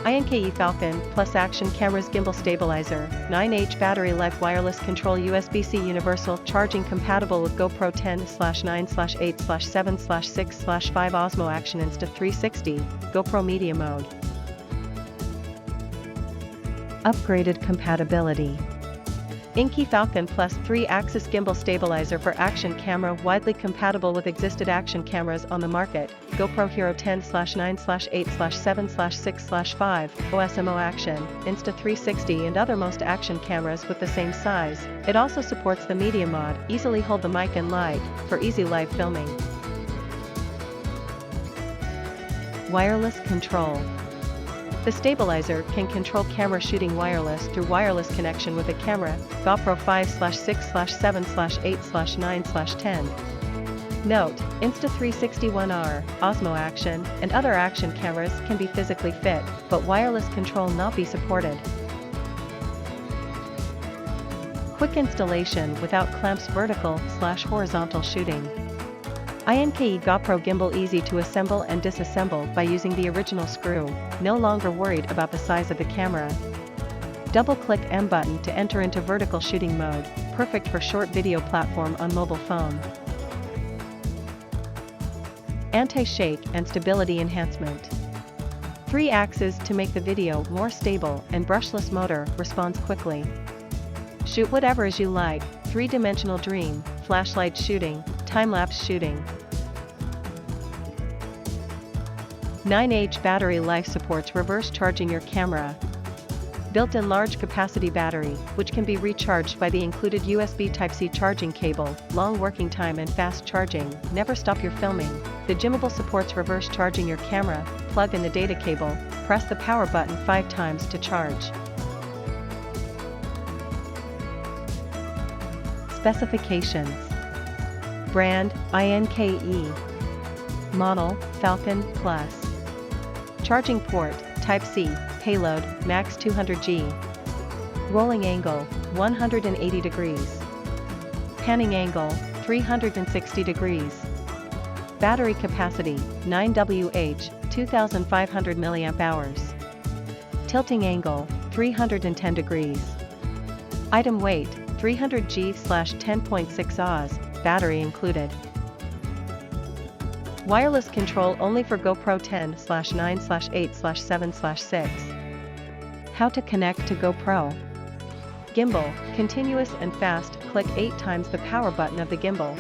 Inkee Falcon Plus Action Cameras Gimbal Stabilizer, 9H Battery Life Wireless Control USB-C Universal Charging Compatible with GoPro 10/9/8/7/6/5 OSMO Action Insta 360, GoPro Media Mode. Upgraded compatibility. Inkee Falcon Plus 3-axis Gimbal Stabilizer for Action Camera widely compatible with existing action cameras on the market, GoPro Hero 10/9/8/7/6/5, OSMO Action, Insta 360 and other most action cameras with the same size. It also supports the media mod, easily hold the mic and light, for easy live filming. Wireless control. The stabilizer can control camera shooting wireless through wireless connection with a camera, GoPro 5/6/7/8/9/10. Note, Insta 361R, OSMO Action, and other action cameras can be physically fit, but wireless control not be supported. Quick installation without clamps vertical/horizontal shooting. Inkee GoPro Gimbal easy to assemble and disassemble by using the original screw, no longer worried about the size of the camera. Double-click M button to enter into vertical shooting mode, perfect for short video platform on mobile phone. Anti-shake and stability enhancement. 3 axes to make the video more stable and brushless motor responds quickly. Shoot whatever as you like, 3-dimensional dream, flashlight shooting, time-lapse shooting. 9H battery life supports reverse charging your camera. Built-in large capacity battery, which can be recharged by the included USB Type-C charging cable, long working time and fast charging, never stop your filming. The gimbal supports reverse charging your camera, plug in the data cable, press the power button 5 times to charge. Specifications. Brand, Inkee. Model, Falcon Plus. Charging port, Type-C, payload, max 200G. Rolling angle, 180 degrees. Panning angle, 360 degrees. Battery capacity, 9 Wh, 2500 mAh. Tilting angle, 310 degrees. Item weight, 300G/10.6 Oz, battery included. Wireless control only for GoPro 10/9/8/7/6. How to connect to GoPro. Gimbal, continuous and fast, click 8 times the power button of the gimbal.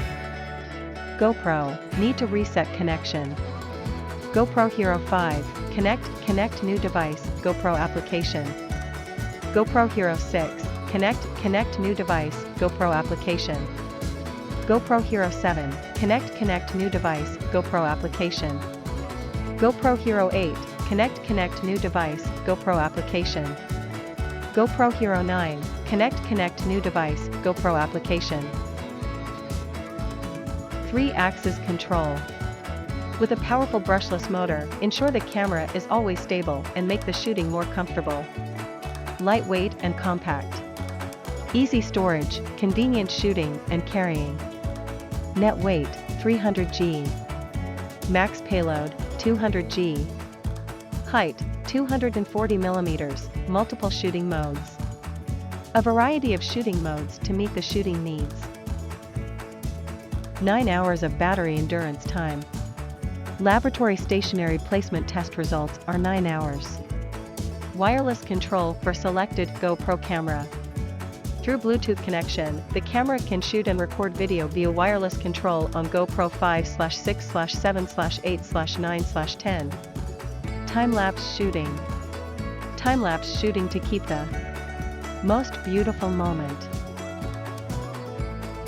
GoPro, need to reset connection. GoPro Hero 5, connect new device, GoPro application. GoPro Hero 6, connect new device, GoPro application. GoPro Hero 7, connect new device, GoPro application. GoPro Hero 8, connect new device, GoPro application. GoPro Hero 9, connect new device, GoPro application. 3-axis control. With a powerful brushless motor, ensure the camera is always stable and make the shooting more comfortable. Lightweight and compact. Easy storage, convenient shooting and carrying. Net weight, 300G. Max payload, 200G. Height, 240 mm, multiple shooting modes. A variety of shooting modes to meet the shooting needs. 9 hours of battery endurance time. Laboratory stationary placement test results are 9 hours. Wireless control for selected GoPro camera. Through Bluetooth connection, the camera can shoot and record video via wireless control on GoPro 5/6/7/8/9/10. Time-lapse shooting. Time-lapse shooting to keep the most beautiful moment.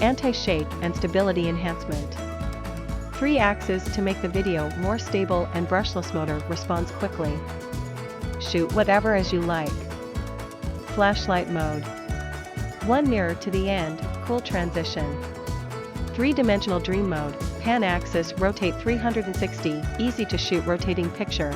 Anti-shake and stability enhancement. 3 axes to make the video more stable and brushless motor responds quickly. Shoot whatever as you like. Flashlight mode. 1 mirror to the end, cool transition. 3-dimensional dream mode, pan axis rotate 360, easy to shoot rotating picture.